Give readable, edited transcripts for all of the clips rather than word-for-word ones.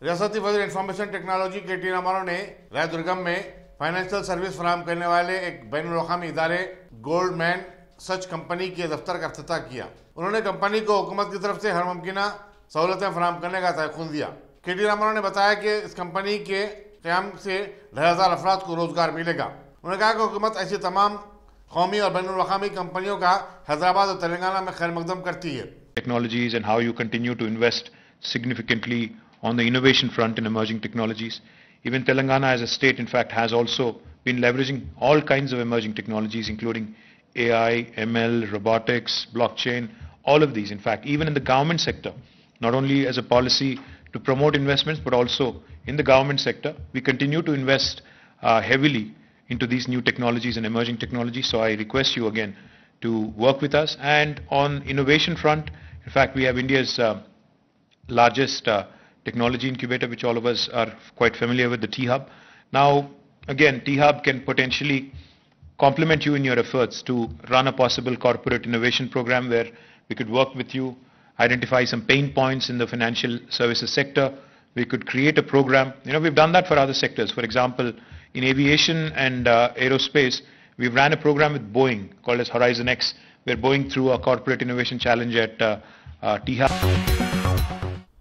रियासती वज़ीर information technology K.T.. Rama Rao ने रायदुर्गम में फाइनेंशियल सर्विस फराहम करने वाले एक बैनुल-अक़वामी इदारे गोल्डमैन सच कंपनी के दफ्तर का इफ्तिताह किया। उन्होंने कंपनी को हुकूमत की तरफ से हर मुमकिना सहूलतें फराहम करने का तयक़ुन दिया। के.टी. रामाराव ने बताया कि इस कंपनी के क़याम से 2,500 अफराद को रोजगार मिलेगा। उन्होंने कहा कि हुकूमत ऐसी तमाम कौमी और बैनुल-अक़वामी कंपनियों का हैदराबाद और तेलंगाना में खैर मकदम करती है। Technologies and how you continue to invest significantly on the innovation front in emerging technologies. Even Telangana as a state, in fact, has also been leveraging all kinds of emerging technologies, including AI, ML, robotics, blockchain, all of these. In fact, even in the government sector, not only as a policy to promote investments, but also in the government sector, we continue to invest heavily into these new technologies and emerging technologies. So I request you again to work with us. And on innovation front, in fact, we have India's largest technology incubator, which all of us are quite familiar with, the T-Hub. Now, again, T-Hub can potentially complement you in your efforts to run a possible corporate innovation program where we could work with you, identify some pain points in the financial services sector. We could create a program. We've done that for other sectors. For example, in aviation and aerospace, we've ran a program with Boeing called as Horizon X, where Boeing threw a corporate innovation challenge at T-Hub.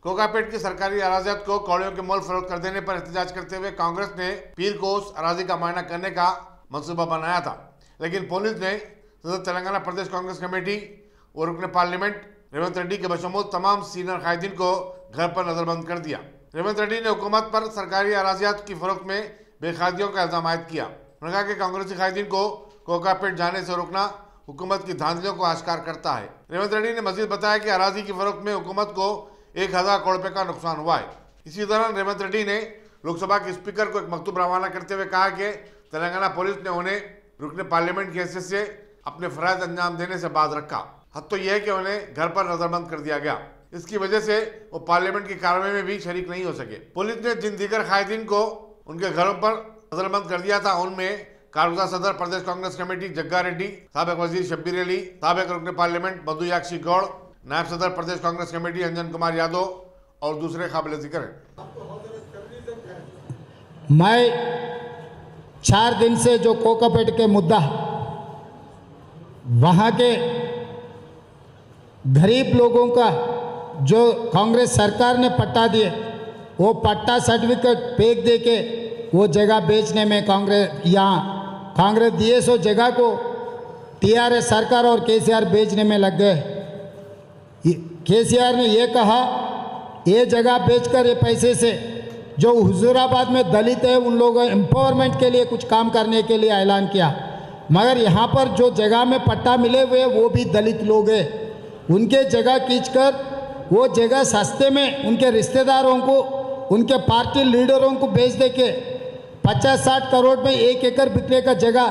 Kokapet की सरकारी अराजियात को कौड़ियों के मोल फरोख्त कर देने पर एहतजाज करते हुए कांग्रेस ने पीर को उस अराजी का मुआयना करने का मंसूबा बनाया था, लेकिन पुलिस ने सदर तेलंगाना प्रदेश कांग्रेस कमेटी और रुकन पार्लियामेंट रेवंत रेड्डी के बशमूल तमाम सीनियर कायदीन को घर पर नजरबंद कर दिया। रेवंत रेड्डी ने हुकूमत पर सरकारी अराजियात की फरोख्त में बेखादियों का इल्जाम आयद किया। उन्होंने कहा कि कांग्रेसी कायदीन को कोकापेट जाने से रोकना हुकूमत की धांधलियों को आश्कार करता है। रेवंत रेड्डी ने मजीद बताया कि अराजी की फरोख्त में हुकूमत को 1,000 करोड़ रुपए का नुकसान हुआ है। इसी दौरान रेवंत रेड्डी ने लोकसभा के स्पीकर को एक मकतूब रवाना करते हुए कहा कि तेलंगाना पुलिस ने उन्हें रुकने पार्लियामेंट की हैसियत से अपने फराइज अंजाम देने से बाज रखा। हद तो यह है कि उन्हें घर पर नजरबंद कर दिया गया। इसकी वजह से वो पार्लियामेंट की कार्रवाई में भी शरीक नहीं हो सके। पुलिस ने जिन दीगर कायदीन को उनके घरों पर नजरबंद कर दिया था, उनमें कारगुजार सदर प्रदेश कांग्रेस कमेटी जग्गा रेड्डी, साबिक वजीर शब्बीर अली, साबिक रुकने पार्लियामेंट मधुयाक्षी गौड़, नायब सदर प्रदेश कांग्रेस कमेटी अंजन कुमार यादव और दूसरे काबिल जिक्र हैं। मैं 4 दिन से जो कोकापेट के मुद्दा, वहाँ के गरीब लोगों का जो कांग्रेस सरकार ने पट्टा दिए, वो पट्टा सर्टिफिकेट फेंक दे के वो जगह बेचने में कांग्रेस दिए सो जगह को टीआरएस सरकार और केसीआर बेचने में लग गए। केसीआर ने ये कहा ये जगह बेचकर ये पैसे से जो हुजूराबाद में दलित है उन लोगों एम्पावरमेंट के लिए कुछ काम करने के लिए ऐलान किया, मगर यहाँ पर जो जगह में पट्टा मिले हुए वो भी दलित लोग हैं। उनके जगह खींचकर वो जगह सस्ते में उनके रिश्तेदारों को, उनके पार्टी लीडरों को बेच दे के 50-60 करोड़ में 1 एकड़ बिकने का जगह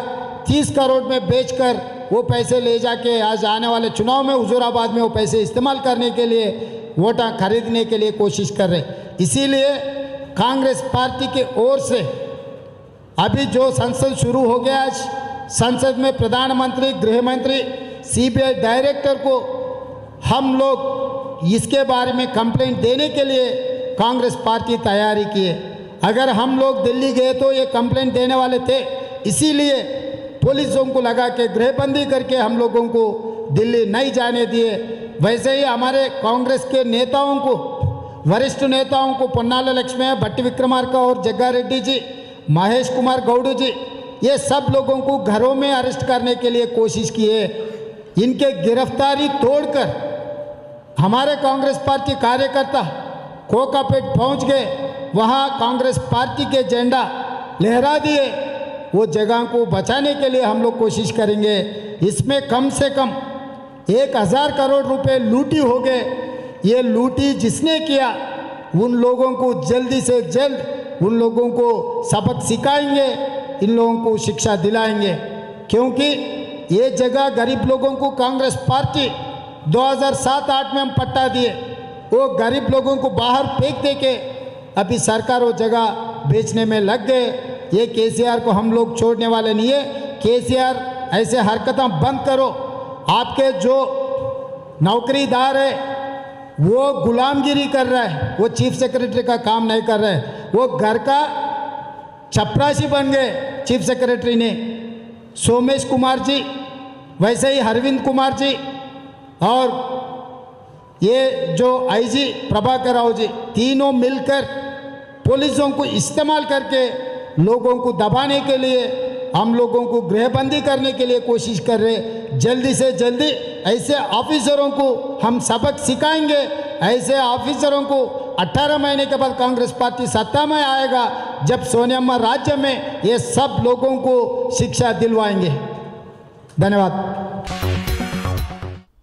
30 करोड़ में बेचकर वो पैसे ले जाके आज आने वाले चुनाव में हुजूराबाद में वो पैसे इस्तेमाल करने के लिए, वोट खरीदने के लिए कोशिश कर रहे। इसीलिए कांग्रेस पार्टी की ओर से अभी जो संसद शुरू हो गया, आज संसद में प्रधानमंत्री, गृह मंत्री, सीबीआई डायरेक्टर को हम लोग इसके बारे में कंप्लेंट देने के लिए कांग्रेस पार्टी तैयारी की है। अगर हम लोग दिल्ली गए तो ये कंप्लेंट देने वाले थे, इसीलिए पुलिसों को लगा के गृहबंदी करके हम लोगों को दिल्ली नहीं जाने दिए। वैसे ही हमारे कांग्रेस के नेताओं को, वरिष्ठ नेताओं को, पोन्नाला लक्ष्मी, भट्टी विक्रमार्का और जग्गा रेड्डी जी, महेश कुमार गौड़ जी, ये सब लोगों को घरों में अरेस्ट करने के लिए कोशिश की है। इनके गिरफ्तारी तोड़कर हमारे कांग्रेस पार्टी कार्यकर्ता कोकापेट पहुंच गए, वहां कांग्रेस पार्टी के झंडा लहरा दिए। वो जगह को बचाने के लिए हम लोग कोशिश करेंगे। इसमें कम से कम 1,000 करोड़ रुपए लूटी हो गए। ये लूटी जिसने किया उन लोगों को जल्दी से जल्द उन लोगों को सबक सिखाएंगे, इन लोगों को शिक्षा दिलाएंगे, क्योंकि ये जगह गरीब लोगों को कांग्रेस पार्टी 2007-8 में हम पट्टा दिए, वो गरीब लोगों को बाहर फेंक दे के अभी सरकार वो जगह बेचने में लग गए। ये केसीआर को हम लोग छोड़ने वाले नहीं है। केसीआर ऐसे हरकतें बंद करो। आपके जो नौकरीदार है वो गुलामगिरी कर रहा है, वो चीफ सेक्रेटरी का काम नहीं कर रहा है, वो घर का चपरासी बन गए चीफ सेक्रेटरी ने। सोमेश कुमार जी, वैसे ही अरविंद कुमार जी और ये जो आईजी प्रभाकर राव जी, तीनों मिलकर पुलिसों को इस्तेमाल करके लोगों को दबाने के लिए, हम लोगों को गृहबंदी करने के लिए कोशिश कर रहे। जल्दी से जल्दी ऐसे ऑफिसरों को हम सबक सिखाएंगे। ऐसे ऑफिसरों को 18 महीने के बाद कांग्रेस पार्टी सत्ता में आएगा, जब सोनिया राज्य में ये सब लोगों को शिक्षा दिलवाएंगे। धन्यवाद।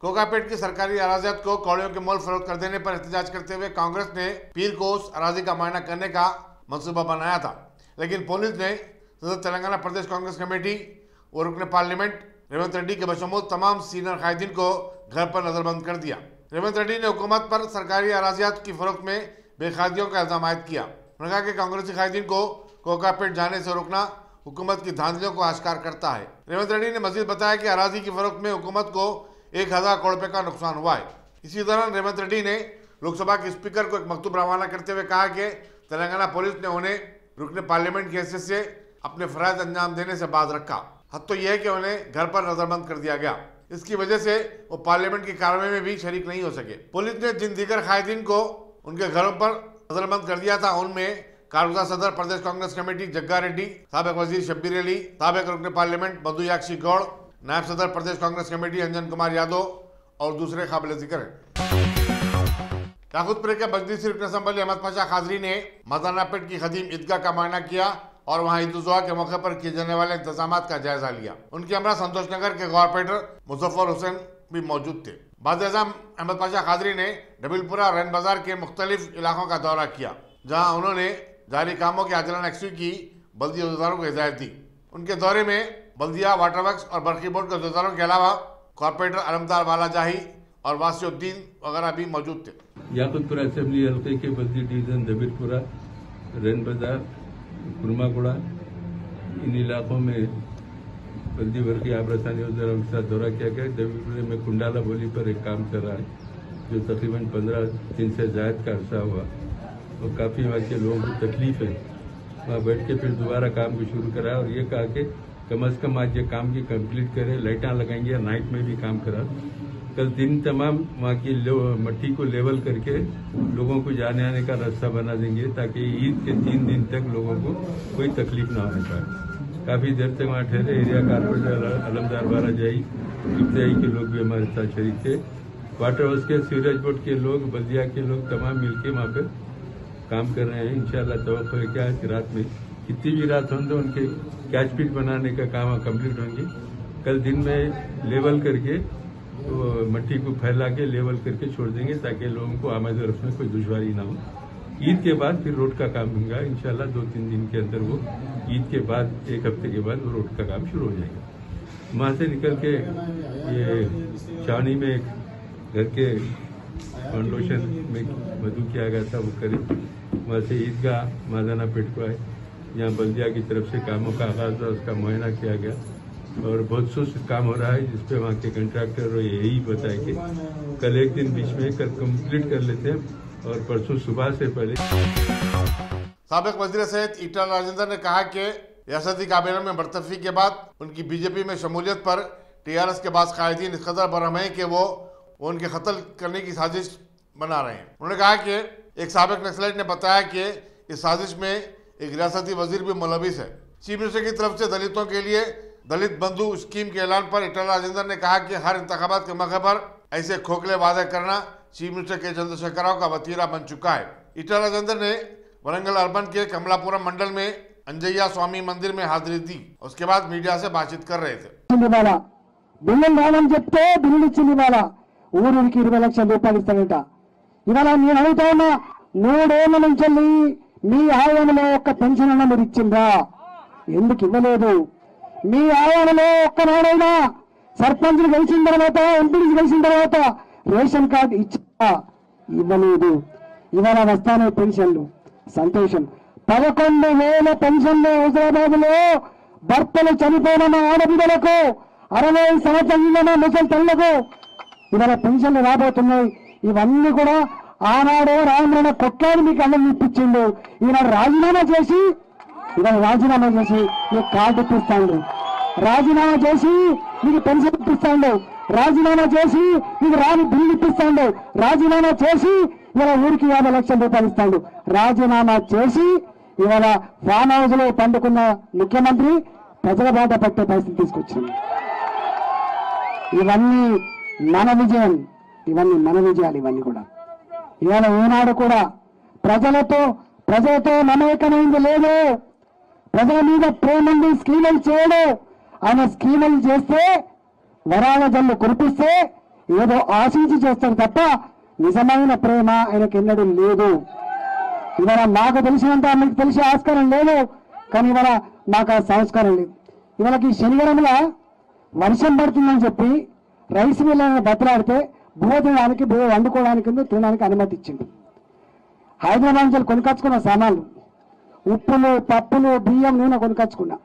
कोकापेट की सरकारी अराजियत को कौड़ियों के मोल फरोख्त कर देने पर एहतजाज करते हुए कांग्रेस ने पीर को उस अराजी का मुआयना करने का मंसूबा बनाया था, लेकिन पुलिस ने सदर तेलंगाना प्रदेश कांग्रेस कमेटी और रुकने पार्लियामेंट रेवंत रेड्डी के बशमूल तमाम सीनियर कायदीन को घर पर नजरबंद कर दिया। रेवंत रेड्डी ने हुकूमत पर सरकारी अराजियात की फरोख्त में बेकायदगियों का इल्जाम आयद किया। उन्होंने कहा कि कांग्रेसी कायदीन को कोकापेट जाने से रोकना हुकूमत की धांधलियों को आश्कार करता है। रेवंत रेड्डी ने मजीद बताया कि अराजी की फरोख्त में हुकूमत को 1000 करोड़ रुपए का नुकसान हुआ है। इसी दौरान रेवंत रेड्डी ने लोकसभा के स्पीकर को एक मकतूब रवाना करते हुए कहा कि तेलंगाना पुलिस ने उन्हें रुकने पार्लियामेंट की हैसियत से अपने फराइज अंजाम देने से बाज रखा। हद तो यह है कि उन्हें घर पर नजरबंद कर दिया गया। इसकी वजह से वो पार्लियामेंट की कार्रवाई में भी शरीक नहीं हो सके। पुलिस ने जिन दीगर कायदीन को उनके घरों पर नजरबंद कर दिया था, उनमें कारगुजार सदर प्रदेश कांग्रेस कमेटी जग्गा रेड्डी, साबिक वजीर शब्बीर अली, साबिक रुकने पार्लियामेंट मधु याक्षी गौड़, नायब सदर प्रदेश कांग्रेस कमेटी अंजन कुमार यादव और दूसरे काबिल जिक्र हैं। दाऊदपुर के बजदी रुकन असम्बली अहमद पाशा खाजरी ने मदानापेट की खदीम ईदगाह का मुआयना किया और वहां ईद उल जुहा के मौके पर किए जाने वाले इंतजाम का जायजा लिया। उनके हमरा संतोष नगर के कॉर्पोरेटर मुजफ्फर हुसैन भी मौजूद थे। बाद-ए-आज़म अहमद पाशा खाजरी ने डबिलपुरा रैन बाजार के मुख्तलिफ इलाकों का दौरा किया, जहाँ उन्होंने जारी कामों के आजलाना एक्सक्यू की बल्दी अहदेदारों को हिदायत दी। उनके दौरे में बल्दिया, वाटर वर्क्स और बरकी बोर्ड के अहदेदारों के अलावा कॉर्पोरेटर अलमदार वालाजाही और वासिउद्दीन वगैरह भी मौजूद थे। याकुतपुरा असेंबली हल्के के बल्दी डिवीजन दबीरपुरा, रैन बाजार, कुर्मागुड़ा, इन इलाकों में बल्दी वर्ग आबरसानी के साथ दौरा किया गया। दबीरपुरे में कुंडाला बोली पर एक काम चल रहा है जो तकरीबन 15 दिन से जायद का अरसा हुआ और काफ़ी वहाँ के लोगों को तकलीफ है। वहाँ बैठ के फिर दोबारा काम को शुरू करा और ये कहा कि कम अज़ कम आज ये काम की कंप्लीट करें, लाइटें लगाएंगे, नाइट में भी काम करा। कल दिन तमाम वहाँ की मट्टी को लेवल करके लोगों को जाने आने का रास्ता बना देंगे ताकि ईद के 3 दिन तक लोगों को कोई तकलीफ ना होने पाए। काफ़ी देर तक वहाँ ठहरे। एरिया कारपोरेटर अलमदार वालाजाही, इब्तिदाई के लोग भी हमारे साथ शरीक थे। वाटर हाउस के सीवरेज बोर्ड के लोग, बल्दिया के लोग तमाम मिलके वहाँ पे काम कर रहे हैं। इंशाल्लाह तवक्को है क्या कि रात में कितनी भी रात हों तो उनके कैच पिट बनाने का काम कम्प्लीट होंगे। कल दिन में लेवल करके तो मट्टी को फैला के लेवल करके छोड़ देंगे ताकि लोगों को आमद रफ्त में कोई दुश्वारी ना हो। ईद के बाद फिर रोड का काम होगा इंशाल्लाह 2-3 दिन के अंदर। वो ईद के बाद 1 हफ्ते के बाद वो रोड का काम शुरू हो जाएगा। वहाँ से निकल के ये छावनी में एक घर के फाउंडेशन में मधु किया गया था, वो करे। वहाँ से ईदगाह मदानापेट को आए, यहाँ बल्दिया की तरफ से कामों का आगाज हुआ, उसका मुआयना किया गया और बहुत सुस्त काम हो रहा है, जिसपे वहाँ के कंट्रैक्टर यही बताए कि कल एक दिन बीच में कल कंप्लीट कर लेते हैं और परसों सुबह से पहले। साबिक वजीर सहित ईटला राजेंद्र ने कहा कि रियासती काबीना में बर्तरफी के बाद उनकी बीजेपी में शमूलियत पर टीआरएस के बाद कायदीन इस कदर बरहम है कि वो उनके कत्ल करने की साजिश बना रहे हैं। उन्होंने कहा कि एक साबिक नक्सलाइट ने बताया कि इस साजिश में एक रियासती वजीर भी मुलविस है। चीफ मिनिस्टर की तरफ से दलितों के लिए दलित बंधु स्कीम के ऐलान पर ईटला राजेंद्र ने कहा कि हर इंतखाबात के मौके पर ऐसे खोखले वादे करना चीफ मिनिस्टर के चंद्रशेखर राव का वतीरा बन चुका है। ईटला राजेंद्र ने वरंगल अर्बन के कमलापुरम मंडल में अंजय्या स्वामी मंदिर में हाजिरी दी। उसके बाद मीडिया से बातचीत कर रहे थे। ఊరికి 20 లక్షల రూపాయలు ఇస్తాడట। ఇవాళ నేను అడుగుతా ఉన్నా, 3 ఏళ్ల నుంచి మీ ఆయంలో ఒక్క పెన్షన్ అన్న మీరు ఇచ్చిందా? ఎందుకు ఇవ్వలేదు? మీ ఆయంలో ఒక్కనాడైనా సర్పంచ్లు గెలిచిన తర్వాత, ఎంపీలు గెలిచిన తర్వాత రేషన్ కార్డు ఇచ్చా? ఇవ్వలేదు. ఇవాళ వస్తానే పెన్షన్లు, సంతోషం। 11,000 పెన్షన్లు హుజరాబాద్ లో భర్తలు చనిపోయిన మా ఆడబిడ్డలకు, 60 సంవత్సరాల ముసలి తల్లులకు ఇవాళ పెన్షన్లు రాబోతున్నాయి। ఇవన్నీ కూడా ఆనాడే రామరణ కొట్లాడి మీకు అన్నం ఇప్పించిండు. ఈనాడు రాజీనామా చేసి మీకు కార్డు ఇప్పిస్తాడు, రాజీనామా చేసి మీకు పెన్షన్ ఇప్పిస్తాడు, రాజీనామా చేసి మీకు రాని బిల్లు ఇప్పిస్తాడు, రాజీనామా చేసి ఇవాళ ఊరికి 50 లక్షల రూపాయలు ఇస్తాడు. రాజీనామా చేసి ఇవాళ ఫామ్ హౌస్ లో పండుకున్న ముఖ్యమంత్రి ప్రజల బాట పట్టే పరిస్థితి తీసుకొచ్చింది. ఇవన్నీ మన విజయం, ఇవన్నీ మన విజయాలు. ఇవన్నీ కూడా ఇవాళ ఈనాడు కూడా ప్రజలతో మమేకమైంది లేదు, ప్రజల మీద ప్రేమండి స్కీములు చేయడు. ఆయన స్కీములు చేస్తే వరాల జల్లు కురిపిస్తే ఏదో ఆశించి చేస్తాడు తప్ప నిజమైన ప్రేమ ఆయనకి ఎన్నడూ లేదు. ఇవాళ నాకు తెలిసినంత మీకు తెలిసే ఆస్కారం లేదు, కానీ ఇవాళ మాకు ఆ సంస్కారం లేదు. ఇవాళకి శనివారంలో వర్షం పడుతుందని చెప్పి రైస్ మిల్లను బతలాడితే బువ్వ తినడానికి బువ్వ వండుకోవడానికి తినడానికి అనుమతి ఇచ్చింది. హైదరాబాద్ నుంచి కొనుకొచ్చుకున్న సామాన్లు, ఉప్పులు, పప్పులు, బియ్యం, నూనె కొనుకొచ్చుకున్నా.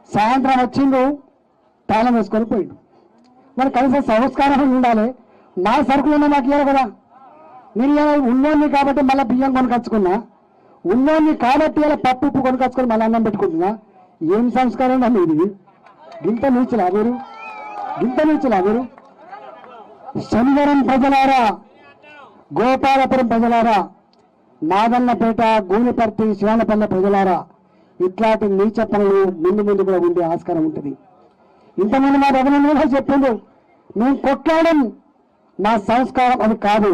సాయంత్రం వచ్చిండు, తాళం వేసుకొని పోయిండు. మరి కనీసం సంస్కారం ఉండాలి. నా సరుకులు నాకు ఇవ్వాలి కదా. నేను ఉన్నోన్ని కాబట్టి మళ్ళీ బియ్యం కొనుకొచ్చుకున్నా, ఉన్నోన్ని కాబట్టి ఇలా పప్పు ఉప్పు కొనుకొచ్చుకొని మళ్ళీ అన్నం పెట్టుకుంటున్నా. ఏం సంస్కారం అండి ఇది? గింత నీచులా మీరు? శనివారం ప్రజలారా, గోపాలపురం ప్రజలారా, నాగన్నపేట, గూనిపర్తి, శివానపల్లె ప్రజలారా, ఇట్లాంటి నీచ పనులు ముందు కూడా ఉండే ఆస్కారం ఉంటుంది. ఇంతమంది మా రఘునందన చెప్పిండు, మేము కొట్లాడడం మా సంస్కారం అది కాదు.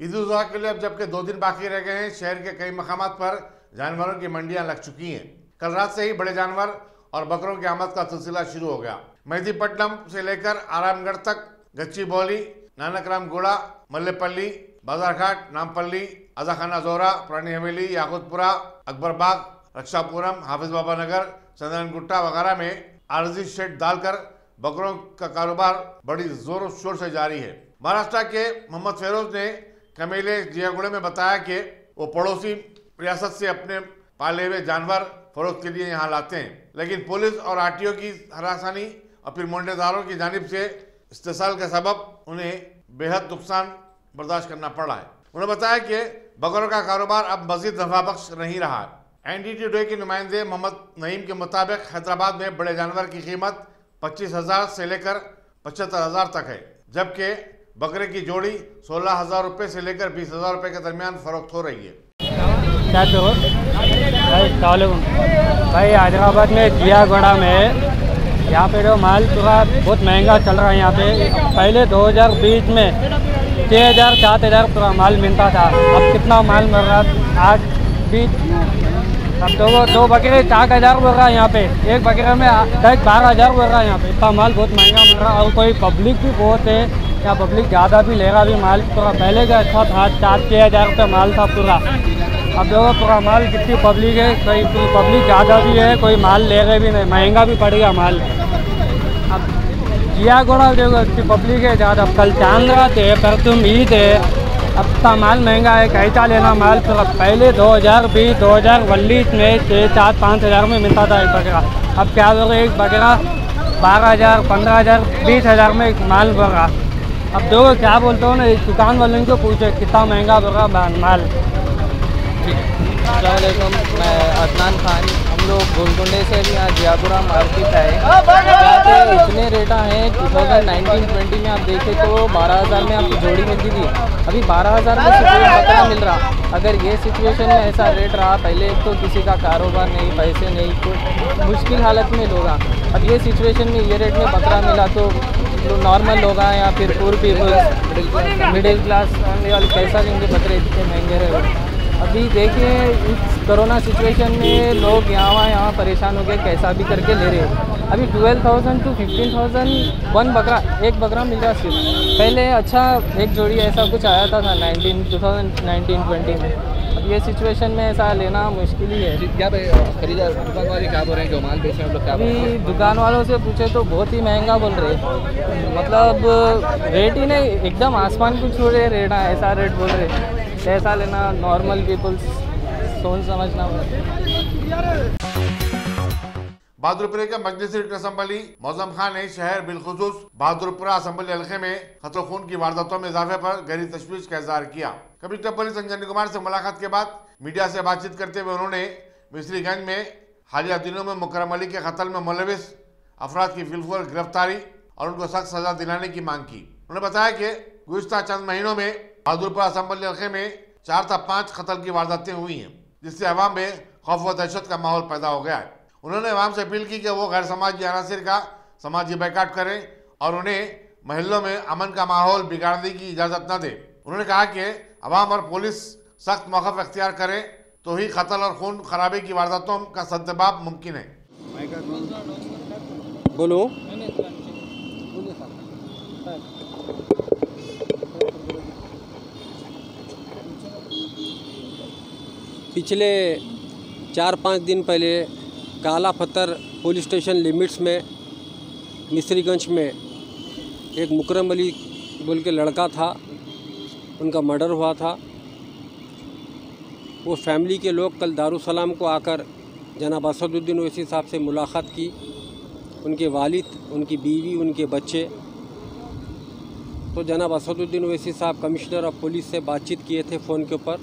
ईद उल जुहा के लिए अब जबकि 2 दिन बाकी रह गए हैं, शहर के कई मकामात पर जानवरों की मंडियां लग चुकी हैं। कल रात से ही बड़े जानवर और बकरों की आमद का सिलसिला शुरू हो गया। मेहदीपट्टनम से लेकर आरामगढ़ तक, गच्चीबौली, नानकराम गोड़ा, मल्लेपल्ली, बाजारघाट, नामपल्ली, अजाखाना जोरा, पुरानी हवेली, याकूतपुरा, अकबरबाग, रक्षापुरम, हाफिज बाबा नगर, चंदन गुट्टा वगैरह में आरजी शेड डालकर बकरों का कारोबार बड़ी जोर शोर से जारी है। महाराष्ट्र के मोहम्मद फेरोज ने कमेले जियागुड़े में बताया कि वो पड़ोसी रियासत से अपने पाले हुए जानवर फरोख्त के लिए यहाँ लाते हैं, लेकिन पुलिस और आरटीओ की हरासानी और फिर मुंडेदारों की जानिब से इस्तेसाल के सबब उन्हें बेहद नुकसान बर्दाश्त करना पड़ रहा है। उन्होंने बताया कि बकरों का कारोबार अब मजीद नफाबख्श नहीं रहा है। एनडीटीवी के नुमाइंदे मोहम्मद नईम के मुताबिक हैदराबाद में बड़े जानवर की कीमत 25,000 से लेकर 75,000 तक है, जबकि बकरे की जोड़ी 16,000 रुपये से लेकर 20,000 रुपये के दरमियान फरोख्त हो रही है। भाई हैदराबाद में जियागुड़ा में यहाँ पे जो माल पूरा बहुत महंगा चल रहा है। यहाँ पे पहले 2020 में 6,000 7,000 पूरा माल मिलता था, अब कितना माल मिल रहा आज भी? अब तो वो 2 बकरे 4,000 बोल रहा है यहाँ पे, एक बकरे में 12,000 बोल रहा है यहाँ पे। इतना माल बहुत महंगा मिल रहा है और कोई पब्लिक भी बहुत है यहाँ, पब्लिक ज़्यादा भी ले रहा भी माल पूरा। पहले का अच्छा था, 4-6,000 रुपये माल था पूरा। अब देखो पूरा माल कितनी पब्लिक है, कोई पब्लिक ज़्यादा भी है, कोई माल ले रहे भी नहीं, महंगा भी पड़ेगा माल। अब जियागुड़ा देखो इतनी पब्लिक है ज़्यादा। कल चांद रात है, पर तुम ईद है, अब इतना माल महंगा है, कैसा लेना माल पूरा। पहले 2020 में 6-4-5,000 में मिलता था एक बकरा, अब क्या बोल रहे एक बकरा 12,000 15,000 20,000 में एक माल बोल रहा। अब देखो क्या बोलते हो ना, इस दुकान वालों को पूछे कितना महंगा बोल रहा माल। अस्सलामुअलैकुम, मैं अदनान खान। हम लोग गोलकुंडे से भी यहाँ जियागुड़ा मार्केट आए। यहाँ पे इतने रेटा हैं 2019-20 में आप देखें तो 12,000 में आपको जोड़ी मिलती थी, अभी 12,000 में सिर्फ बकरा मिल रहा। अगर ये सिचुएशन में ऐसा रेट रहा, पहले तो किसी का कारोबार नहीं, पैसे नहीं, कोई मुश्किल हालत में लोग। अब ये सिचुएशन में ये रेट में बकरा मिला तो नॉर्मल लोग हैं या फिर poor people, middle class family वाले पैसा देंगे, बकरे इतने महंगे रहे। अभी देखिए इस कोरोना सिचुएशन में लोग यहाँ परेशान हो गए, कैसा भी करके ले रहे हैं। अभी 12,000 to 15,000 एक बकरा मिल रहा सिर्फ। पहले अच्छा एक जोड़ी ऐसा कुछ आया था 2019-20 में। अब ये सिचुएशन में ऐसा लेना मुश्किल ही है। क्या खरीदार दुकान वाले क्या बोल रहे हैं, जो माल बेच रहे हैं लोग क्या? अभी दुकान वालों से पूछे तो बहुत ही महंगा बोल रहे हैं, मतलब रेट ही नहीं, एकदम आसमान को छू रहे रेट, ऐसा रेट बोल रहे। ऐसा लेना नॉर्मल पीपल्स सोच समझना। बहादुरपुरा के मजलिसी रुकन असम्बली मौजम खान ने शहर बिलखुसूस बहादुरपुरा असम्बली हल्के में कत्ल खून की वारदातों में इजाफे पर गहरी तशवीश का इजहार किया। कमिश्नर पुलिस अंजनी कुमार से मुलाकात के बाद मीडिया से बातचीत करते हुए उन्होंने मिस्रीगंज में हालिया दिनों में मुकर्रम अली के कत्ल में मुलविस अफराद की फिलफूल गिरफ्तारी और उनको सख्त सजा दिलाने की मांग की। उन्होंने बताया कि गुज़िश्ता चंद महीनों में बहादुरपुरा असम्बली हल्के में 4 से 5 कत्ल की वारदातें हुई हैं, जिससे अवाम में खौफ व दहशत का माहौल पैदा हो गया है। उन्होंने अवाम से अपील की कि वो गैर समाजी अनासिर का समाजी बैकाट करें और उन्हें महल्लों में अमन का माहौल बिगाड़ने की इजाज़त न दें। उन्होंने कहा कि अवाम और पुलिस सख्त मौक़िफ़ अख्तियार करें तो ही कत्ल और खून खराबे की वारदातों का सद्दबाब मुमकिन है। बोलो। पिछले 4-5 दिन पहले काला पत्थर पुलिस स्टेशन लिमिट्स में मिस्रीगंज में एक मुकर्रम अली बोल के लड़का था, उनका मर्डर हुआ था। वो फैमिली के लोग कल दारुसलाम को आकर जनाब असदुद्दीन ओवैसी साहब से मुलाकात की। उनके वालिद, उनकी बीवी, उनके बच्चे। तो जनाब असदुद्दीन ओवैसी साहब कमिश्नर ऑफ पुलिस से बातचीत किए थे फ़ोन के ऊपर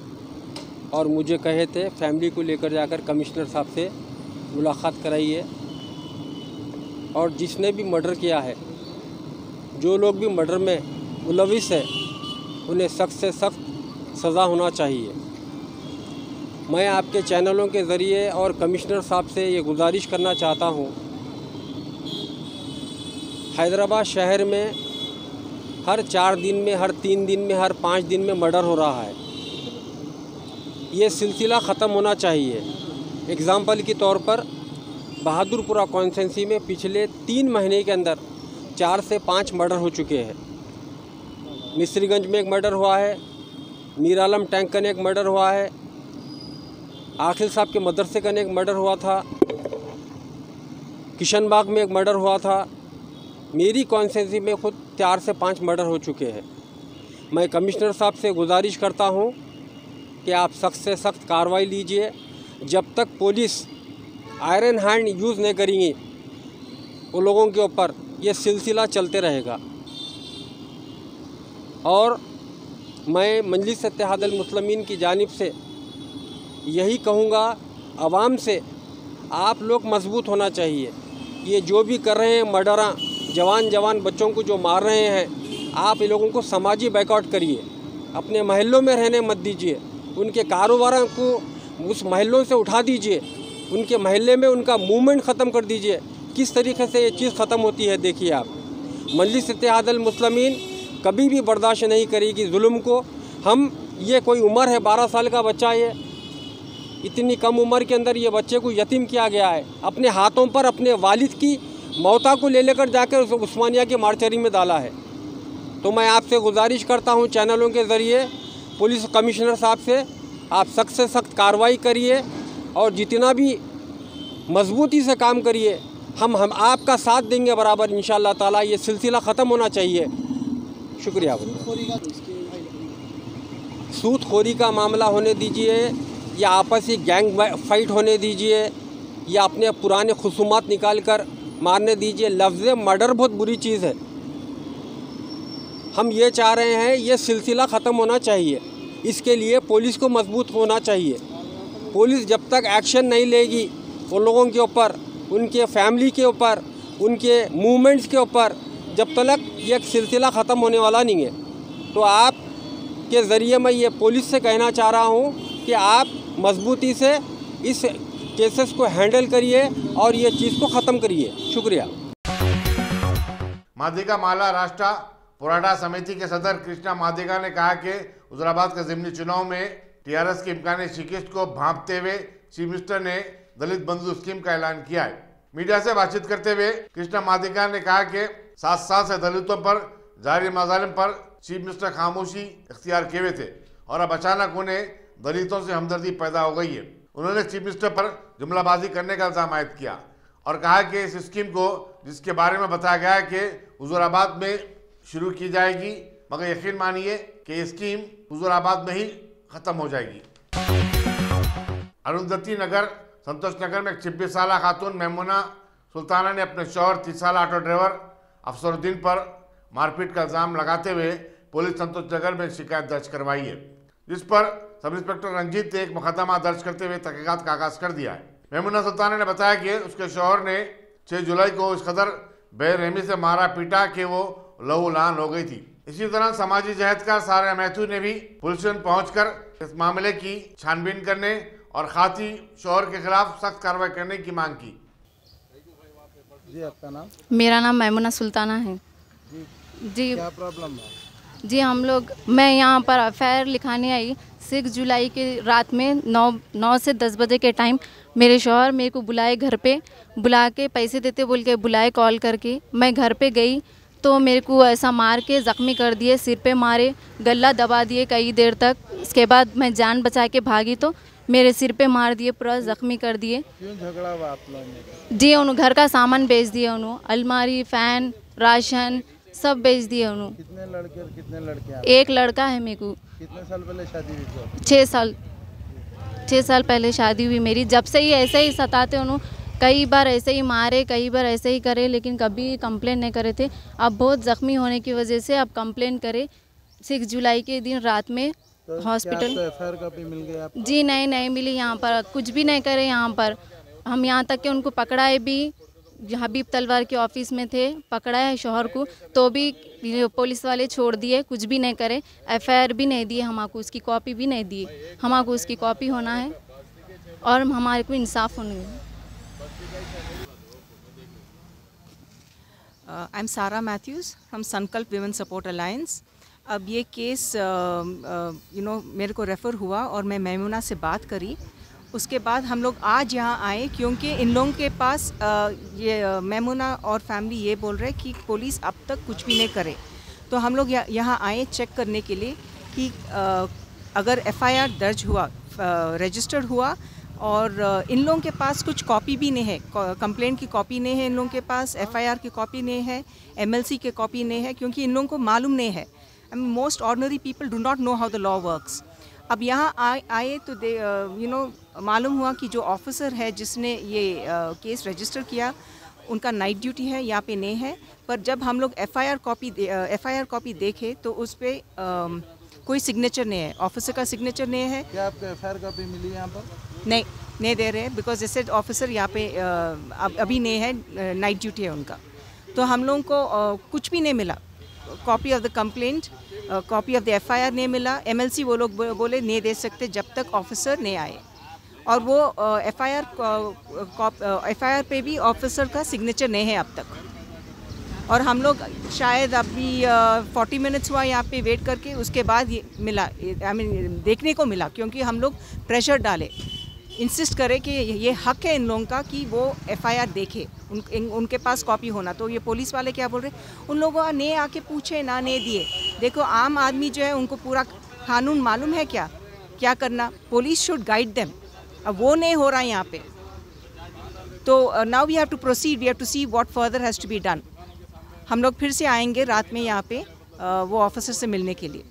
और मुझे कहे थे फैमिली को लेकर जाकर कमिश्नर साहब से मुलाकात कराइए। और जिसने भी मर्डर किया है, जो लोग भी मर्डर में मुलविस है, उन्हें सख्त से सख्त सज़ा होना चाहिए। मैं आपके चैनलों के ज़रिए और कमिश्नर साहब से ये गुजारिश करना चाहता हूँ, हैदराबाद शहर में हर 4 दिन में, हर 3 दिन में, हर 5 दिन में मर्डर हो रहा है। ये सिलसिला ख़त्म होना चाहिए। एग्ज़ाम्पल के तौर पर बहादुरपुरा कॉन्स्टिट्यूंसी में पिछले 3 महीने के अंदर 4 से 5 मर्डर हो चुके हैं। मिस्रीगंज में एक मर्डर हुआ है, मीर आलम टैंक का एक मर्डर हुआ है, आखिल साहब के मदरसे का एक मर्डर हुआ था, किशनबाग में एक मर्डर हुआ था। मेरी कॉन्स्टिट्यूंसी में खुद 4 से 5 मर्डर हो चुके हैं। मैं कमिश्नर साहब से गुजारिश करता हूं कि आप सख्त से सख्त कार्रवाई लीजिए। जब तक पुलिस आयरन हैंड यूज़ नहीं करेंगी उन लोगों के ऊपर, ये सिलसिला चलते रहेगा। और मैं मजलिस इत्तेहादुल मुस्लिमीन की जानिब से यही कहूँगा आवाम से, आप लोग मजबूत होना चाहिए। ये जो भी कर रहे हैं मर्डरा, जवान बच्चों को जो मार रहे हैं, आप इन लोगों को समाजी बैकआउट करिए। अपने महल्लों में रहने मत दीजिए, उनके कारोबार को उस महल्लों से उठा दीजिए, उनके महल्ले में उनका मूवमेंट ख़त्म कर दीजिए। किस तरीके से ये चीज़ ख़त्म होती है देखिए आप। मजलिस इत्तेहादुल मुस्लिमीन कभी भी बर्दाश्त नहीं करेगी जुल्म को। हम, ये कोई उम्र है, 12 साल का बच्चा, ये इतनी कम उम्र के अंदर ये बच्चे को यतीम किया गया है। अपने हाथों पर अपने वालिद की मौता को ले लेकर जाकर उस उस्मानिया के मार्चरी में डाला है। तो मैं आपसे गुजारिश करता हूं चैनलों के ज़रिए, पुलिस कमिश्नर साहब से, आप सख्त से सख्त कार्रवाई करिए और जितना भी मजबूती से काम करिए। हम आपका साथ देंगे बराबर इंशाअल्लाह ताला। ये सिलसिला ख़त्म होना चाहिए। शुक्रिया। सूदखोरी का मामला होने दीजिए या आपसी गैंग फाइट होने दीजिए या अपने पुराने खुसूमात निकाल कर मारने दीजिए। लफ्ज़ मर्डर बहुत बुरी चीज़ है। हम ये चाह रहे हैं ये सिलसिला ख़त्म होना चाहिए। इसके लिए पुलिस को मजबूत होना चाहिए। पुलिस जब तक एक्शन नहीं लेगी उन लोगों के ऊपर, उनके फैमिली के ऊपर, उनके मूवमेंट्स के ऊपर, जब तक ये सिलसिला ख़त्म होने वाला नहीं है। तो आप के ज़रिए मैं ये पुलिस से कहना चाह रहा हूँ कि आप मजबूती से इस केसेस को हैंडल करिए और ये चीज़ को ख़त्म करिए। शुक्रिया। मादिगा माला राष्ट्र पोराडा समिति के सदर कृष्णा मादिगा ने कहा कि हुजूराबाद के ज़िमनी चुनाव में टीआरएस की इम्कानी शिकस्त को भांपते हुए चीफ मिनिस्टर ने दलित बंधु स्कीम का ऐलान किया है। मीडिया से बातचीत करते हुए कृष्णा मादिगा ने कहा कि 7 साल से दलितों पर जारी मज़ालिम पर चीफ मिनिस्टर खामोशी इख्तियार किए हुए थे और अब अचानक उन्हें दलितों से हमदर्दी पैदा हो गई है। उन्होंने चीफ मिनिस्टर पर जुमलाबाजी करने का इल्ज़ाम आयद किया और कहा कि इस स्कीम को, जिसके बारे में बताया गया है कि हुजूराबाद में शुरू की जाएगी, मगर यकीन मानिए कि ये स्कीम हुजूराबाद में ही ख़त्म हो जाएगी। अरुंधति नगर, संतोष नगर में एक 26 साल खातून मेमुना सुल्ताना ने अपने शौहर 30 साल ऑटो ड्राइवर अफसरुद्दीन पर मारपीट का इल्जाम लगाते हुए पुलिस संतोष नगर में शिकायत दर्ज करवाई है, जिस पर सब इंस्पेक्टर रंजीत ने एक मुकदमा दर्ज करते हुए तहकीकात का आगाज कर दिया है। मेमुना सुल्ताना ने बताया कि उसके शौहर ने 6 जुलाई को इस कदर बेरहमी से मारा पीटा कि वो लहूलुहान हो गई थी। इसी तरह समाजी जहदकार सारा मैथ्यू ने भी पुलिस स्टेशन पहुंचकर इस मामले की छानबीन करने और खाती शौहर के खिलाफ सख्त कार्रवाई करने की मांग की। जी, आपका नाम? मेरा नाम मेमुना सुल्ताना है। जी, क्या प्रॉब्लम है? जी, मैं यहाँ पर एफआईआर लिखाने आई। 6 जुलाई के रात में 9 से 10 बजे के टाइम मेरे शौहर मेरे को बुलाए, घर पे बुला के पैसे देते बोल के बुलाए कॉल करके। मैं घर पे गई तो मेरे को ऐसा मार के ज़ख्मी कर दिए, सिर पे मारे, गला दबा दिए कई देर तक। इसके बाद मैं जान बचा के भागी तो मेरे सिर पे मार दिए, पूरा ज़ख्मी कर दिए। क्यों झगड़ा हुआ आप लोगों में? जी, उन्होंने घर का सामान बेच दिया, उन्होंने अलमारी, फ़ैन, राशन सब बेच दिए उन्होंने। कितने लड़के और कितने लड़कियां? एक लड़का है मेरे को। कितने साल पहले शादी हुई थी? 6 साल पहले शादी हुई मेरी। जब से ही ऐसे ही सताते उन्होंने, कई बार ऐसे ही मारे, कई बार ऐसे ही करे, लेकिन कभी कंप्लेन नहीं करे थे। अब बहुत ज़ख्मी होने की वजह से अब कंप्लेन करे। 6 जुलाई के दिन रात में तो हॉस्पिटल। एफआईआर कॉपी मिल गई आपको? जी नहीं मिली, यहाँ पर कुछ भी नहीं करे। यहाँ पर हम यहाँ तक कि उनको पकड़ाए भी, हबीब तलवार के ऑफिस में थे, पकड़ा है शौहर को, तो भी पुलिस वाले छोड़ दिए, कुछ भी नहीं करे। एफआईआर भी नहीं दिए हमको, उसकी कॉपी भी नहीं दिए। हमको उसकी कॉपी होना है और हमारे को इंसाफ होना है। I'm Sarah Matthews from Sankalp Women Support Alliance। अब ये केस मेरे को रेफ़र हुआ और मैं मेमुना से बात करी। उसके बाद हम लोग आज यहाँ आए क्योंकि इन लोगों के पास ये मेमुना और फैमिली ये बोल रहे कि पुलिस अब तक कुछ भी नहीं करे। तो हम लोग यहाँ आए चेक करने के लिए कि अगर एफआईआर दर्ज हुआ, रजिस्टर्ड हुआ और इन लोगों के पास कुछ कॉपी भी नहीं है, कंप्लेंट की कॉपी नहीं है इन लोगों के पास, एफआईआर की कॉपी नहीं है, एमएलसी की कॉपी नहीं है, क्योंकि इन लोगों को मालूम नहीं है। I mean most ordinary people do not know how the law works. अब यहाँ आए तो मालूम हुआ कि जो ऑफिसर है जिसने ये केस रजिस्टर किया, उनका नाइट ड्यूटी है, यहाँ पे नहीं है। पर जब हम लोग एफआईआर कॉपी देखे तो उस पर कोई सिग्नेचर नहीं है, ऑफिसर का सिग्नेचर नहीं है। क्या आपको एफआईआर कॉपी मिली यहाँ पर? नहीं दे रहे, बिकॉज जैसे ऑफिसर यहाँ पे अभी नहीं है, नाइट ड्यूटी है उनका। तो हम लोगों को कुछ भी नहीं मिला, copy of the complaint, copy of the FIR नहीं मिला। एमएलसी वो लोग बोले नहीं दे सकते जब तक ऑफिसर नहीं आए, और वो एफआईआर पे भी ऑफिसर का सिग्नेचर नहीं है अब तक। और हम लोग शायद अभी 40 मिनट्स हुआ यहाँ पे वेट करके, उसके बाद ये मिला, आई मीन देखने को मिला, क्योंकि हम लोग प्रेशर डाले, इंसिस्ट करें कि ये हक है इन लोगों का कि वो एफआईआर देखे, उनके पास कॉपी होना। तो ये पुलिस वाले क्या बोल रहे, उन लोगों ने आके पूछे ना, नहीं दिए। देखो आम आदमी जो है उनको पूरा कानून मालूम है क्या करना, पुलिस शुड गाइड देम। अब वो नहीं हो रहा है यहाँ पे। तो now we have to proceed, we have to see what further has to be done. हम लोग फिर से आएंगे रात में यहाँ पे वो ऑफिसर से मिलने के लिए।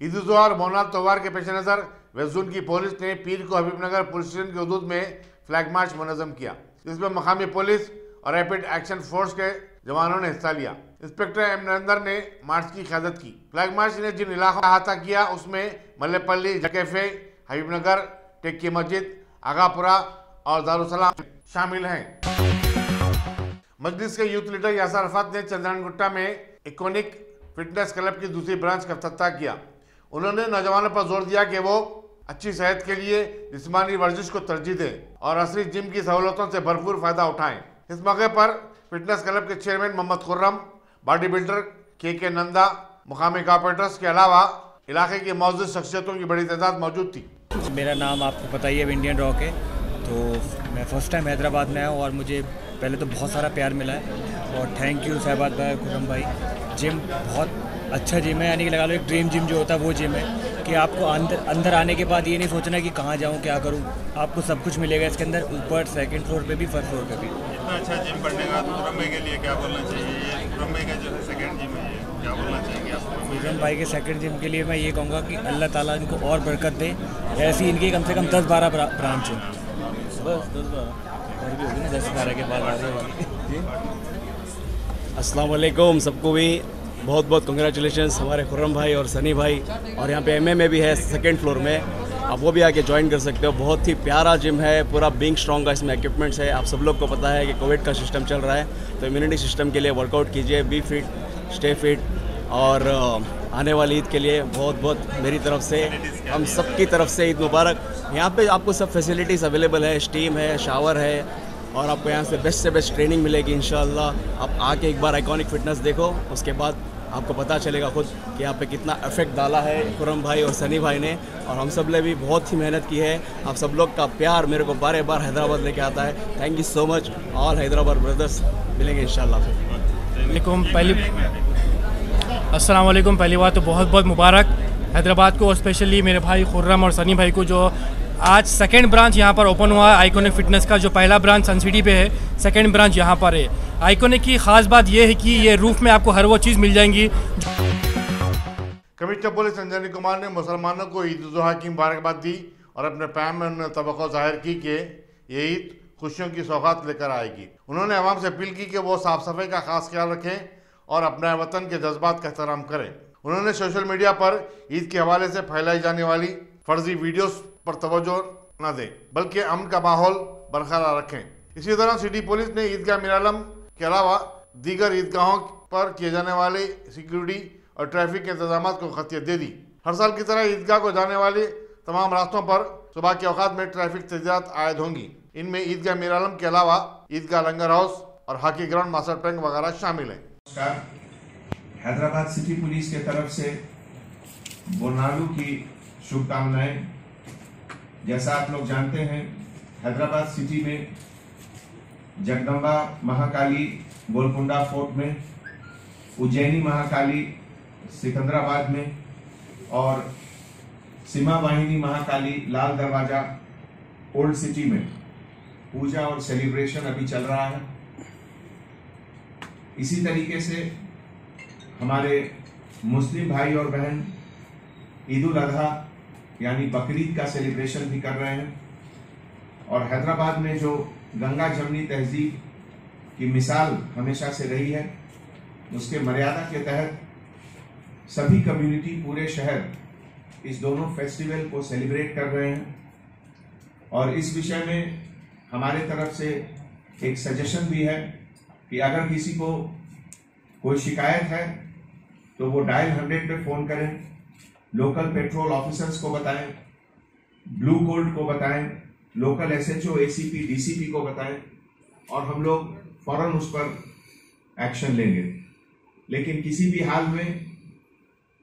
ईद उल जुहा और मौलाद त्योहार के पेश नज़र वेस्ट जोन की पुलिस ने पीर को हबीबनगर पुलिस स्टेशन के हदूद में फ्लैग मार्च मुनज़्ज़म किया, जिसमें मकामी पुलिस और रैपिड एक्शन फोर्स के जवानों ने हिस्सा लिया। इंस्पेक्टर एम नरेंद्र ने मार्च की क़यादत की। फ्लैग मार्च ने जिन इलाकों का अहाता किया उसमें मल्लेपल्ली, जकेफे, हबीबनगर, टेक्की मस्जिद, आगापुरा और दारुसलाम शामिल हैं। मजलिस के यूथ लीडर यासर अरफात ने चंद्रानगुट्टा में इकोनिक फिटनेस क्लब की दूसरी ब्रांच का इफ्तिताह किया। उन्होंने नौजवानों पर जोर दिया कि वो अच्छी सेहत के लिए जिस्मानी वर्जिश को तरजीह दें और असली जिम की सहूलतों से भरपूर फायदा उठाएं। इस मौके पर फिटनेस क्लब के chairman Mohammad Khurram, body builder K Nanda, मुकामी कॉर्पोरेटर्स के अलावा इलाके की मौजूद शख्सियतों की बड़ी तादाद मौजूद थी। मेरा नाम आपको पता ही है, इंडियन रॉक है। तो मैं फर्स्ट टाइम हैदराबाद में आया हूँ और मुझे पहले तो बहुत सारा प्यार मिला है और थैंक यू सहबाद भाई, खुर्रम भाई। जिम बहुत अच्छा जिम है, यानी कि लगा लो एक ड्रीम जिम जो होता है वो जिम है कि आपको अंदर आने के बाद ये नहीं सोचना कि कहाँ जाऊँ, क्या करूँ, आपको सब कुछ मिलेगा इसके अंदर, ऊपर सेकंड फ्लोर पे भी, फर्स्ट फ्लोर पे भी। इतना अच्छा जिम पढ़ने का खुर्रम भाई के लिए क्या बोलना चाहिए? ये खुर्रम भाई का जो है सेकंड जिम है, क्या बोलना चाहेंगे आप? खुर्रम भाई के सेकंड जिम के लिए मैं ये कहूँगा कि अल्लाह ताला इनको और बरकत दे, ऐसी इनकी कम से कम 10-12 ब्रांच हैं। बस 10-12 और भी होगी ना, 10-11 के बाद आ रही होगी। अस्सलाम वालेकुम सबको भी बहुत बहुत कंग्रेचुलेशंस हमारे खुर्रम भाई और सनी भाई। और यहाँ पे MMA भी है 2nd फ्लोर में, आप वो भी आके ज्वाइन कर सकते हो। बहुत ही प्यारा जिम है, पूरा बीइंग स्ट्रॉन्ग का इसमें इक्विपमेंट्स है। आप सब लोग को पता है कि कोविड का सिस्टम चल रहा है, तो इम्यूनिटी सिस्टम के लिए वर्कआउट कीजिए, बी फिट, स्टे फिट। और आने वाली ईद के लिए बहुत बहुत मेरी तरफ से, हम सब की तरफ से ईद मुबारक। यहाँ पे आपको सब फैसिलिटीज़ अवेलेबल है, स्टीम है, शावर है, और आपको यहाँ से बेस्ट ट्रेनिंग मिलेगी इंशाल्लाह। आप आके एक बार आइकॉनिक फिटनेस देखो, उसके बाद आपको पता चलेगा खुद कि यहाँ पे कितना इफेक्ट डाला है खुर्रम भाई और सनी भाई ने। और हम सब ने भी बहुत ही मेहनत की है। आप सब लोग का प्यार मेरे को बार बार हैदराबाद लेके आता है। Thank you so much all Hyderabad brothers, मिलेंगे इंशाल्लाह। अस्सलाम वालेकुम। पहली बात तो बहुत बहुत मुबारक हैदराबाद को, और स्पेशली मेरे भाई खुर्रम और सनी भाई को, जो आज 2nd ब्रांच यहाँ पर ओपन हुआ है आइकॉनिक फिटनेस का। जो पहला ब्रांच सन सिटी पे है, 2nd ब्रांच यहाँ पर है। आइकॉनिक की ख़ास बात ये है कि ये रूफ में आपको हर वो चीज़ मिल जाएंगी। कमिश्नर पुलिस अंजनी कुमार ने मुसलमानों को ईद उल जुहा की मुबारकबाद दी और अपने पैम में उन्होंने तवक्को जाहिर की कि ये ईद खुशियों की सौगात लेकर आएगी। उन्होंने आवाम से अपील की कि वो साफ़ सफाई का खास ख्याल रखें और अपने वतन के जज्बात का एहतराम करें। उन्होंने सोशल मीडिया पर ईद के हवाले से फैलाई जाने वाली फर्जी वीडियोस पर तवज्जो न दें, बल्कि अमन का माहौल बरकरार रखें। इसी तरह सिटी पुलिस ने ईदगाह मीरालम के अलावा दीगर ईदगाहों पर किए जाने वाले सिक्योरिटी और ट्रैफिक के इंतजाम को खतियत दे दी। हर साल की तरह ईदगाह को जाने वाले तमाम रास्तों पर सुबह के औकात में ट्रैफिक तहजीरात आयद होंगी। इनमें ईदगाह मीरालम के अलावा ईदगाह लंगर हाउस और हॉकी ग्राउंड, मास्टर टैंक वगैरह शामिल हैं। हैदराबाद सिटी पुलिस के तरफ से बोनालू की शुभकामनाएं। जैसा आप लोग जानते हैं, हैदराबाद सिटी में जगदम्बा महाकाली गोलकुंडा फोर्ट में, उज्जैनी महाकाली सिकंदराबाद में और सीमा वाहिनी महाकाली लाल दरवाजा ओल्ड सिटी में पूजा और सेलिब्रेशन अभी चल रहा है। इसी तरीके से हमारे मुस्लिम भाई और बहन ईद उल अजहा यानी बकरीद का सेलिब्रेशन भी कर रहे हैं। और हैदराबाद में जो गंगा जमनी तहजीब की मिसाल हमेशा से रही है, उसके मर्यादा के तहत सभी कम्युनिटी, पूरे शहर इस दोनों फेस्टिवल को सेलिब्रेट कर रहे हैं। और इस विषय में हमारे तरफ से एक सजेशन भी है कि अगर किसी को कोई शिकायत है तो वो डायल 100 पे फोन करें, लोकल पेट्रोल ऑफिसर्स को बताएं, ब्लू कोल्ड को बताएं, लोकल SHO, ACP, DCP को बताएं और हम लोग फौरन उस पर एक्शन लेंगे। लेकिन किसी भी हाल में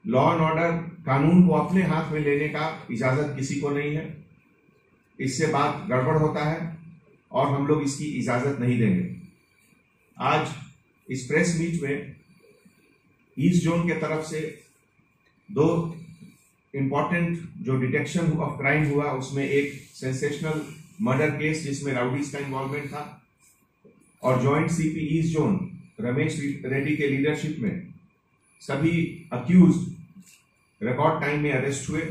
लॉ एंड ऑर्डर, कानून को अपने हाथ में लेने का इजाजत किसी को नहीं है। इससे बात गड़बड़ होता है और हम लोग इसकी इजाजत नहीं देंगे। आज इस प्रेस मीट में ईस्ट जोन के तरफ से 2 इम्पॉर्टेंट जो डिटेक्शन ऑफ क्राइम हुआ, उसमें एक सेंसेशनल मर्डर केस जिसमें राउडीज का इन्वॉल्वमेंट था, और joint CP east zone Ramesh Reddy के लीडरशिप में सभी अक्यूज्ड रिकॉर्ड टाइम में अरेस्ट हुए।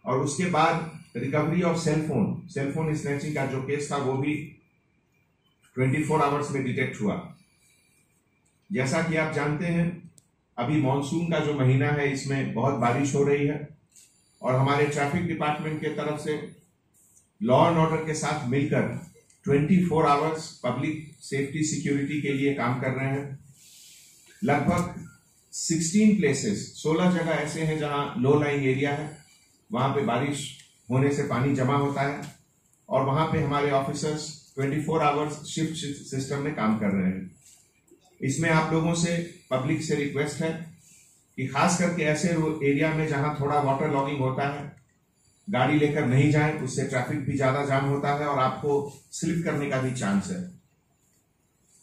और उसके बाद रिकवरी ऑफ सेलफोन स्नैचिंग का जो केस था वो भी 24 आवर्स में डिटेक्ट हुआ। जैसा कि आप जानते हैं, अभी मॉनसून का जो महीना है इसमें बहुत बारिश हो रही है और हमारे ट्रैफिक डिपार्टमेंट के तरफ से लॉ एंड ऑर्डर के साथ मिलकर 24 आवर्स पब्लिक सेफ्टी सिक्योरिटी के लिए काम कर रहे हैं। लगभग 16 प्लेसेस, 16 जगह ऐसे हैं जहां लो लाइंग एरिया है, वहां पे बारिश होने से पानी जमा होता है और वहां पे हमारे ऑफिसर्स 24 आवर्स शिफ्ट सिस्टम में काम कर रहे हैं। इसमें आप लोगों से, पब्लिक से रिक्वेस्ट है कि खास करके ऐसे एरिया में जहां थोड़ा वाटर लॉगिंग होता है, गाड़ी लेकर नहीं जाएं, उससे ट्रैफिक भी ज्यादा जाम होता है और आपको स्लिप करने का भी चांस है।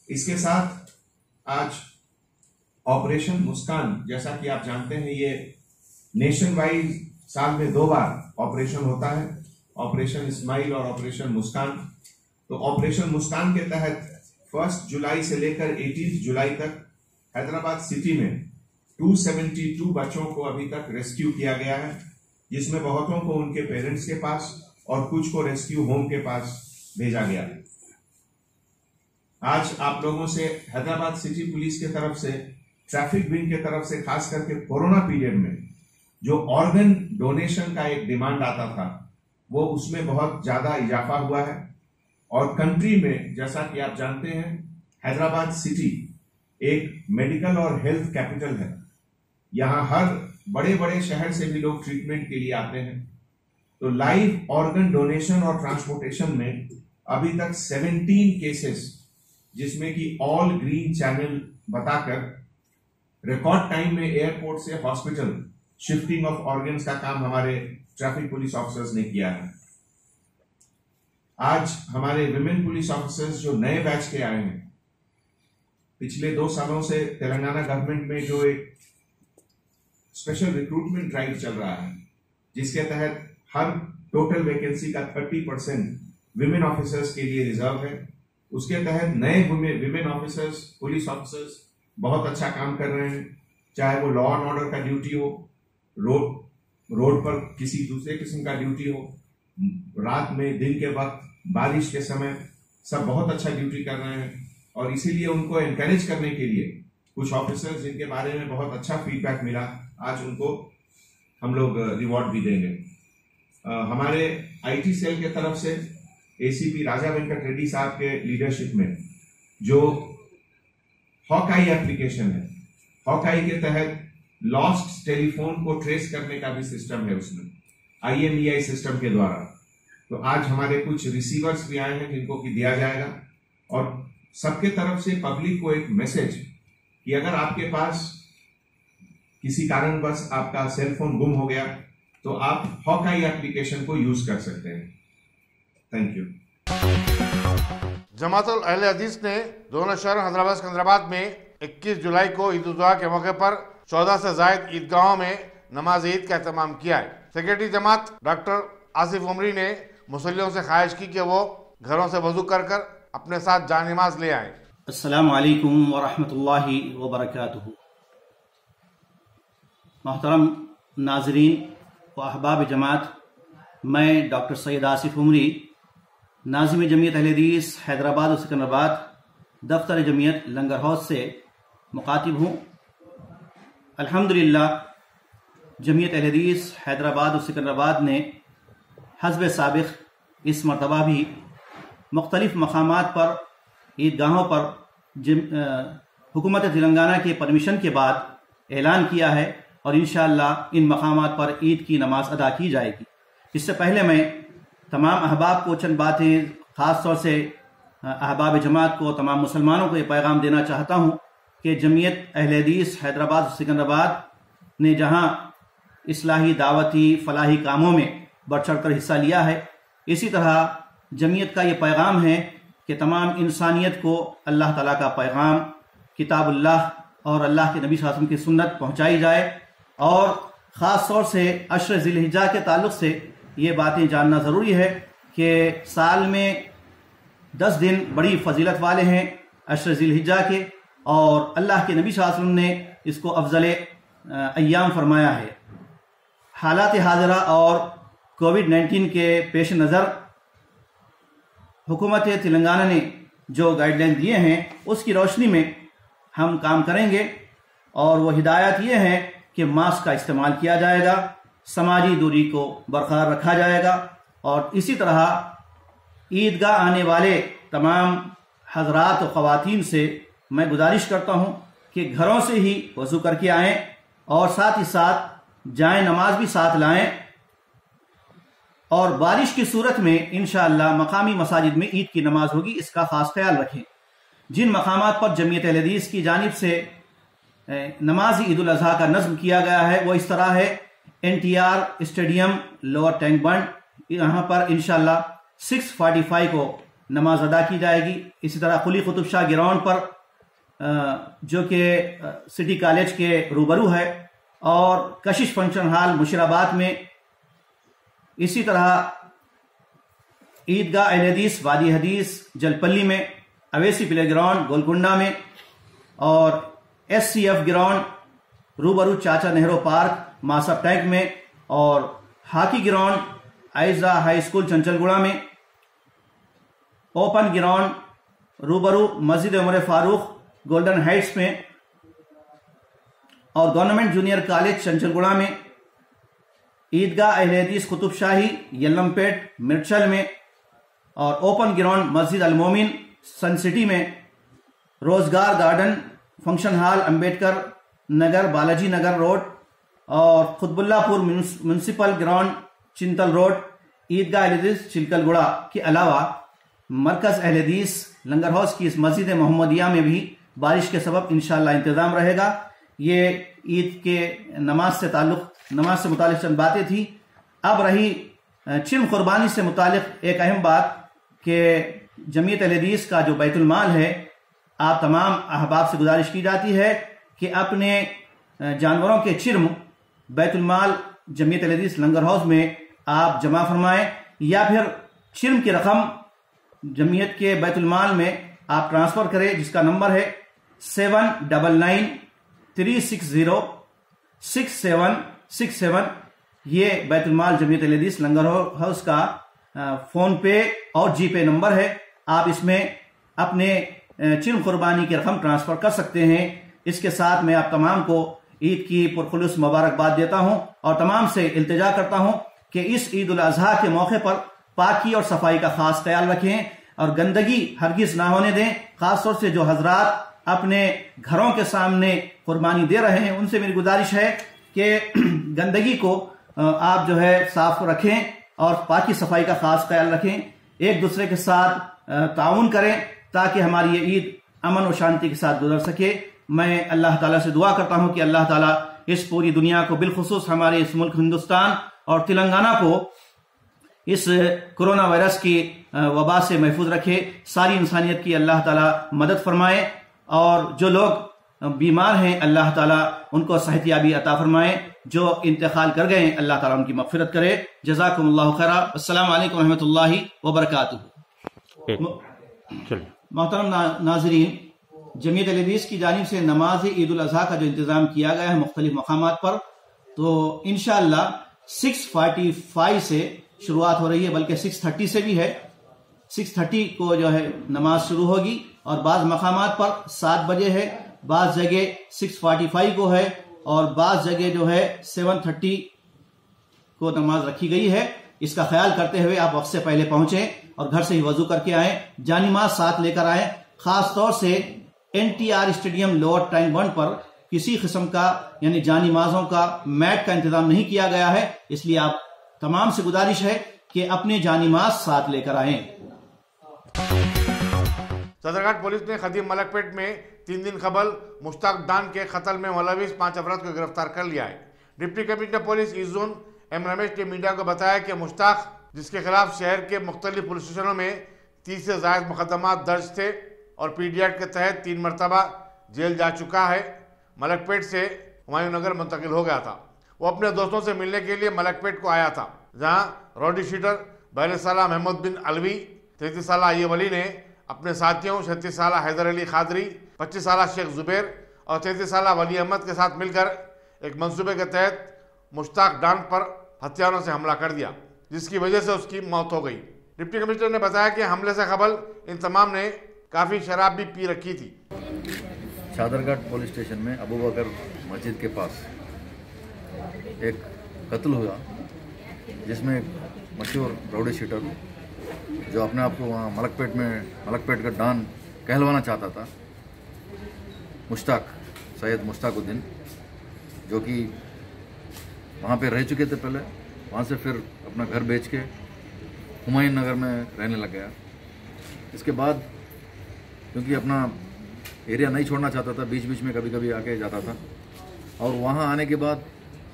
इसके साथ आज ऑपरेशन मुस्कान, जैसा कि आप जानते हैं, ये नेशन वाइड साल में 2 बार ऑपरेशन होता है, ऑपरेशन इस्माइल और ऑपरेशन मुस्कान। तो ऑपरेशन मुस्कान के तहत 1 जुलाई से लेकर 18 जुलाई तक हैदराबाद सिटी में 272 बच्चों को अभी तक रेस्क्यू किया गया है, जिसमें बहुतों को उनके पेरेंट्स के पास और कुछ को रेस्क्यू होम के पास भेजा गया। आज आप लोगों से हैदराबाद सिटी पुलिस के तरफ से, ट्रैफिक विंग के तरफ से, खास करके कोरोना पीरियड में जो ऑर्गन डोनेशन का एक डिमांड आता था, वो उसमें बहुत ज्यादा इजाफा हुआ है। और कंट्री में, जैसा कि आप जानते हैं, हैदराबाद सिटी एक मेडिकल और हेल्थ कैपिटल है। यहाँ हर बड़े बड़े शहर से भी लोग ट्रीटमेंट के लिए आते हैं। तो लाइव ऑर्गन डोनेशन और ट्रांसपोर्टेशन में अभी तक 17 केसेस, जिसमें कि ऑल ग्रीन चैनल बताकर रिकॉर्ड टाइम में एयरपोर्ट से हॉस्पिटल शिफ्टिंग ऑफ ऑर्गन्स का काम हमारे ट्रैफिक पुलिस ऑफिसर्स ने किया है। आज हमारे विमेन पुलिस ऑफिसर्स जो नए बैच के आए हैं, पिछले 2 सालों से तेलंगाना गवर्नमेंट में जो एक स्पेशल रिक्रूटमेंट ड्राइव चल रहा है, जिसके तहत हर टोटल वैकेंसी का 30% विमेन ऑफिसर्स के लिए रिजर्व है, उसके तहत नए विमेन ऑफिसर्स, पुलिस ऑफिसर्स बहुत अच्छा काम कर रहे हैं। चाहे वो लॉ एंड ऑर्डर का ड्यूटी हो, रोड पर किसी दूसरे किस्म का ड्यूटी हो, रात में, दिन के वक्त, बारिश के समय, सब बहुत अच्छा ड्यूटी कर रहे हैं। और इसीलिए उनको एनकरेज करने के लिए कुछ ऑफिसर्स जिनके बारे में बहुत अच्छा फीडबैक मिला, आज उनको हम लोग रिवॉर्ड भी देंगे। हमारे आईटी सेल के तरफ से एसीपी राजा वेंकट रेड्डी साहब के लीडरशिप में जो हॉकाई एप्लीकेशन है, हॉकाई के तहत लॉस्ट टेलीफोन को ट्रेस करने का भी सिस्टम है उसमें, IMEI सिस्टम के द्वारा। तो आज हमारे कुछ रिसीवर्स भी आए हैं जिनको कि दिया जाएगा। और सबके तरफ से पब्लिक को एक मैसेज कि अगर आपके पास किसी कारणवश आपका सेल फोन गुम हो गया तो आप हॉकाई एप्लीकेशन को यूज कर सकते हैं। Thank you. जमातुल अहले हदीस ने दोनों शहर हैदराबाद सिकंदराबाद में 21 जुलाई को ईद उल जुहा के मौके पर 14 से जायद ईदगाहों में नमाज ईद का एहतमाम किया है। सेक्रेटरी जमात डॉक्टर आसिफ उमरी ने मुसल्लियों से ख्वाहिश की कि वो घरों से वजू कर कर अपने साथ जान नमाज ले आए। अस्सलामु अलैकुम व रहमतुल्लाहि व बरकातुहू। मोहतरम नाजरीन व अहबाब जमात, मैं डॉक्टर सैयद आसिफ उमरी, नाज़िम जमीयत अहले हदीस हैदराबाद और सिकंदराबाद दफ्तर जमीयत लंगर हाउस से मुखातिब हूँ। अल्हम्दुलिल्लाह जमीयत अहले हदीस हैदराबाद और सिकंदराबाद ने हस्ब साबिक़ इस मरतबा भी मुख्तलिफ मकामात पर, ईदगाहों पर हुकूमत तेलंगाना के परमिशन के बाद ऐलान किया है और इंशाअल्लाह इन मकामात पर ईद की नमाज अदा की जाएगी। इससे पहले मैं तमाम अहबाब को चंद बातें, ख़ास तौर से अहबाब जमात को, तमाम मुसलमानों को ये पैगाम देना चाहता हूँ कि जमीयत अहले हदीस हैदराबाद और सिकंदराबाद ने जहाँ इस्लाही, दावती, फलाही कामों में बढ़ चढ़ कर हिस्सा लिया है, इसी तरह जमीयत का ये पैगाम है कि तमाम इंसानियत को अल्लाह ताला का पैगाम, किताबुल्लाह और अल्लाह के नबी सल्लल्लाहु अलैहि वसल्लम की सुन्नत पहुँचाई जाए। और ख़ास तौर से अशर ज़िलहिज्जा के ताल्लुक़ से ये बातें जानना ज़रूरी है कि साल में 10 दिन बड़ी फजीलत वाले हैं अशर ज़िलहिज्जा के, और अल्लाह के नबी सल्लल्लाहु अलैहि वसल्लम ने इसको अफजल अय्याम फरमाया है। हालात हाज़िरा और कोविड-19 के पेश नज़र हुकूमत तेलंगाना ने जो गाइडलाइन दिए हैं उसकी रोशनी में हम काम करेंगे। और वो हिदायत ये है कि मास्क का इस्तेमाल किया जाएगा, समाजी दूरी को बरकरार रखा जाएगा, और इसी तरह ईदगाह आने वाले तमाम हजरात और ख़वातीन से मैं गुजारिश करता हूँ कि घरों से ही वज़ू करके आएँ और साथ ही साथ जाएं नमाज भी साथ लाएं। और बारिश की सूरत में इंशाअल्लाह मकामी मसाजिद में ईद की नमाज होगी, इसका ख़ास ख्याल रखें। जिन मकामात पर जमीयत अहले हदीस की जानिब से नमाज ईद उल अज़हा का नज़्म किया गया है वो इस तरह है: NTR स्टेडियम, लोअर टैंक बंड, यहाँ पर इंशाअल्लाह 6:45 को नमाज अदा की जाएगी। इसी तरह कुली कुतुब शाह ग्राउंड पर जो कि सिटी कॉलेज के रूबरू है, और कशिश फंक्शन हॉल मुशीराबाद में, इसी तरह ईदगाह अहले हदीस वादी हदीस जलपल्ली में, अवेसी प्ले ग्राउंड गोलकुंडा में, और SCF ग्राउंड रूबरू चाचा नेहरू पार्क मासब टैंक में, और hockey ground Aija high school Chanchalguda में, ओपन ग्राउंड रूबरू मस्जिद उमर फारूक गोल्डन हाइट्स में और गवर्नमेंट जूनियर कॉलेज चंचलगुड़ा में, ईदगाह अहले हदीस कुतुब शाही यल्लमपेट मिर्चल में और ओपन ग्राउंड मस्जिद अल मोमिन सन सिटी में, रोजगार garden function hall Ambedkar Nagar Balaji Nagar road और Quthbullapur municipal ground Chintal road, ईदगाह अहले हदीस चिलकलगुड़ा के अलावा मरकज अहले हदीस लंगर हाउस की इस मस्जिद मोहम्मदिया में भी बारिश के सबब इंशाअल्लाह इंतजाम रहेगा। ये ईद के नमाज से मुतालिक चंद बातें थी। अब रही चिल्म कुर्बानी से मुतालिक एक अहम बात कि जमीयत अहले हदीस का जो बैतुल माल है, आप तमाम अहबाब से गुजारिश की जाती है कि अपने जानवरों के चिर्म बैतुल माल जमीयत अहले हदीस लंगर हाउस में आप जमा फरमाएं या फिर चिर्म की रकम जमीयत के बैतुल माल में आप ट्रांसफर करें, जिसका नंबर है 7993606767। ये बैतुल माल जमीयत अहले हदीस लंगर हाउस का फोन पे और जी पे नंबर है। आप इसमें अपने चिल्म कुर्बानी की रकम ट्रांसफर कर सकते हैं। इसके साथ मैं आप तमाम को ईद की पुरखुलूस मुबारकबाद देता हूं और तमाम से इल्तिजा करता हूं कि इस ईद उल अजहा के मौके पर पाकी और सफाई का खास ख्याल रखें और गंदगी हरगिज ना होने दें। खासतौर से जो हजरात अपने घरों के सामने कुर्बानी दे रहे हैं, उनसे मेरी गुजारिश है कि गंदगी को आप जो है साफ रखें और पाकी सफाई का खास ख्याल रखें। एक दूसरे के साथ ताउन करें ताकि हमारी ये ईद अमन और शांति के साथ गुजर सके। मैं अल्लाह ताला से दुआ करता हूं कि अल्लाह ताला इस पूरी दुनिया को, बिलखुसूस हमारे इस मुल्क हिंदुस्तान और तेलंगाना को इस कोरोना वायरस की वबा से महफूज रखे। सारी इंसानियत की अल्लाह ताला मदद फरमाए और जो लोग बीमार हैं अल्लाह ताला उनको सेहतयाबी अता फरमाए। जो इंतकाल कर गए अल्लाह ताला उनकी मगफिरत करे। जज़ाकुमुल्लाहु खैरा। अस्सलामु अलैकुम रहमतुल्लाहि व बरकातुहू। मोहतरम नाज़रीन, जमीयत अहले हदीस की जानिब से नमाज ईद उल अज़हा का जो इंतजाम किया गया है मुख्तलिफ मकामात पर, तो इंशाअल्लाह 6:45 से शुरुआत हो रही है, बल्कि 6:30 से भी है। 6:30 को जो है नमाज शुरू होगी और बाज़ मकामात पर 7 बजे है, बाज़ जगह 6:45 को है और बाज़ जगह जो है 7:30 को नमाज रखी गई है। इसका ख्याल करते हुए आप वक्त से पहले पहुंचे और घर से ही वजू करके आए, जानिमाज साथ लेकर आए। खास तौर से NTR स्टेडियम लोअर टैंक बंड पर किसी किस्म का यानी जानिमाजों का मैट का इंतजाम नहीं किया गया है, इसलिए आप तमाम से गुजारिश है कि अपने जानिमाज साथ लेकर आए। सदरघाट पुलिस ने खदीम मलकपेट में 3 दिन कबल मुश्ताक डान के कत्ल में मुलविस 5 अफराद को गिरफ्तार कर लिया है। Deputy commissioner police east zone M Ramesh ने मीडिया को बताया कि मुश्ताक, जिसके खिलाफ शहर के मुख्तलिफ पुलिस स्टेशनों में 30 से ज्यादा मुकदमा दर्ज थे और पीडी एक्ट के तहत 3 मरतबा जेल जा चुका है, मलकपेट से हुमायूं नगर मुंतकिल हो गया था। वो अपने दोस्तों से मिलने के लिए मलकपेट को आया था, जहां रॉडी शीटर 42 साल महमूद बिन अलवी, 33 साल अय्यूब अली ने अपने साथियों 36 साल हैदर अली खादरी, 25 साल शेख जुबैर और 33 साल वली अहमद के साथ मिलकर एक मंसूबे के तहत मुश्ताक डान पर हथियारों से हमला कर दिया, जिसकी वजह से उसकी मौत हो गई। डिप्टी कमिश्नर ने बताया कि हमले से कबल इन तमाम ने काफ़ी शराब भी पी रखी थी। सादरघाट पुलिस स्टेशन में अबू बकर मस्जिद के पास एक कत्ल हुआ, जिसमें एक मशहूर राउडी शीटर जो अपने आप को वहाँ मलकपेट का डॉन कहलवाना चाहता था, मुश्ताक सैयद मुश्ताकुद्दीन, जो कि वहाँ पे रह चुके थे पहले, वहाँ से फिर अपना घर बेच के हुमायूं नगर में रहने लग गया। इसके बाद क्योंकि अपना एरिया नहीं छोड़ना चाहता था, बीच बीच में कभी कभी आके जाता था और वहाँ आने के बाद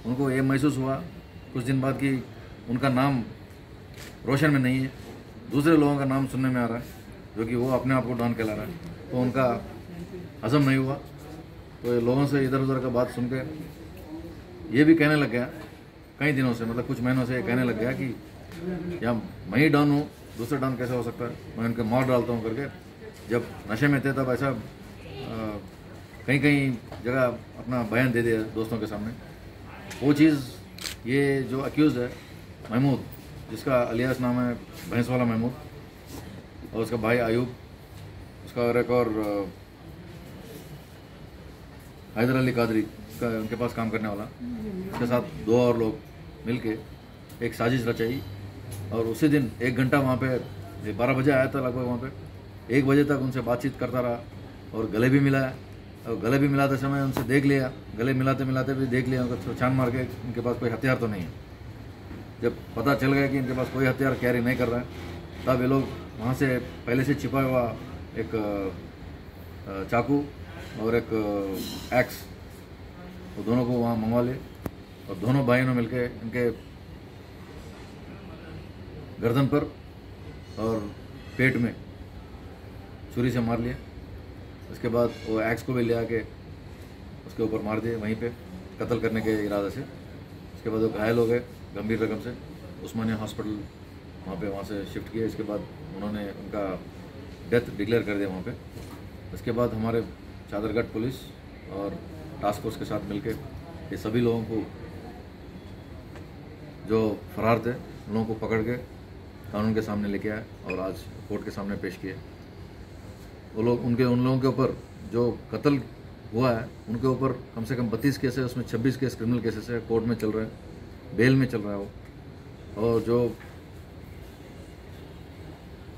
उनको ये महसूस हुआ कुछ दिन बाद कि उनका नाम रोशन में नहीं है, दूसरे लोगों का नाम सुनने में आ रहा है जो कि वो अपने आप को डॉन कहला रहा है, तो उनका हजम नहीं हुआ। तो ये लोगों से इधर उधर का बात सुन के ये भी कहने लग गया कई दिनों से, मतलब कुछ महीनों से ये कहने लग गया कि या मैं ही डॉन हूँ, दूसरा डॉन कैसे हो सकता है, मैं उनके मार डालता हूँ करके। जब नशे में थे तब ऐसा कहीं कहीं जगह अपना बयान दे दिया दोस्तों के सामने। वो चीज़ ये जो अक्यूज़ है महमूद, जिसका अलियास नाम है भैंस वाला महमूद, और उसका भाई आयूब, उसका और एक और हैदर अली कादरी, उनके पास काम करने वाला, उसके साथ 2 और लोग मिलके एक साजिश रचाई। और उसी दिन 1 घंटा वहाँ पे 12 बजे आया था लगभग, वहाँ पे 1 बजे तक उनसे बातचीत करता रहा और गले भी मिलाया। और गले भी मिलाते समय उनसे देख लिया, गले मिलाते मिलाते भी देख लिया उनको छान मार के उनके पास कोई हथियार तो नहीं है। जब पता चल गया कि इनके पास कोई हथियार कैरी नहीं कर रहा है, तब ये लोग वहाँ से पहले से छिपा हुआ एक चाकू और एक एक्स, वो दोनों को वहाँ मंगवा लिए और दोनों भाइयों ने मिलकर इनके गर्दन पर और पेट में छुरी से मार लिया। उसके बाद वो एक्स को भी ले आके उसके ऊपर मार दिए वहीं पे, कत्ल करने के इरादे से। उसके बाद वो घायल हो गए गंभीर रकम से, उस्मानिया हॉस्पिटल वहाँ से शिफ्ट किए। इसके बाद उन्होंने उनका डेथ डिक्लेयर कर दिया वहाँ पे। उसके बाद हमारे चादरगढ़ पुलिस और टास्क फोर्स के साथ मिलकर ये सभी लोगों को जो फरार थे उन लोगों को पकड़ के कानून के सामने लेके आए और आज कोर्ट के सामने पेश किए। वो लोग उन लोगों के ऊपर जो कत्ल हुआ है उनके ऊपर कम से कम 32 केस है, उसमें 26 केस क्रिमिनल केसेस है, कोर्ट में चल रहा है, बेल में चल रहा है वो। और जो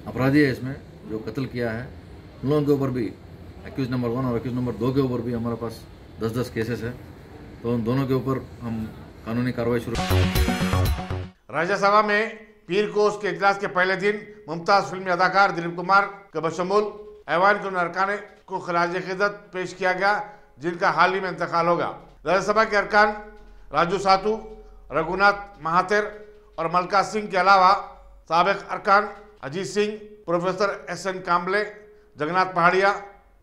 अपराधी है इसमें जो कत्ल किया है उन लोगों के ऊपर भी एक्यूज नंबर 1 और एक्यूज नंबर 2 के ऊपर भी हमारे पास 10-10 केसेस है। तो उन दोनों के ऊपर हम कानूनी कार्रवाई शुरू। राज्यसभा में पीर को उसके इजलास के पहले दिन मुमताज फिल्मी अदाकार दिलीप कुमार के बशमूल ऐवान कुन अरकान को खराज अकीदत पेश किया गया, जिनका हाल ही में इंतकाल होगा। राज्यसभा के अरकान राजू सातू, रघुनाथ महातिर और मलका सिंह के अलावा साबिक अरकान अजीत सिंह, प्रोफेसर SN काम्बले, जगन्नाथ पहाड़िया,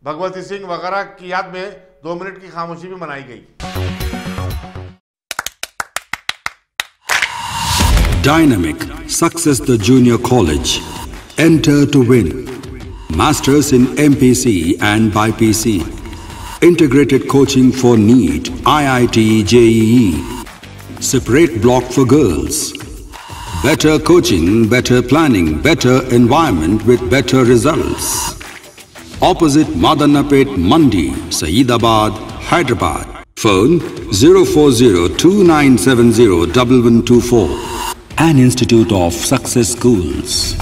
भगवती सिंह वगैरह की याद में 2 मिनट की खामोशी भी मनाई गई। Dynamic Success the Junior College. Enter to win. Masters in MPC and BPC. Integrated coaching for NEET, IIT, JEE. Separate block for girls. Better coaching, better planning, better environment with better results. Opposite Madanapet Mandi, Saeedabad, Hyderabad. Phone 04029701124. An Institute of Success Schools.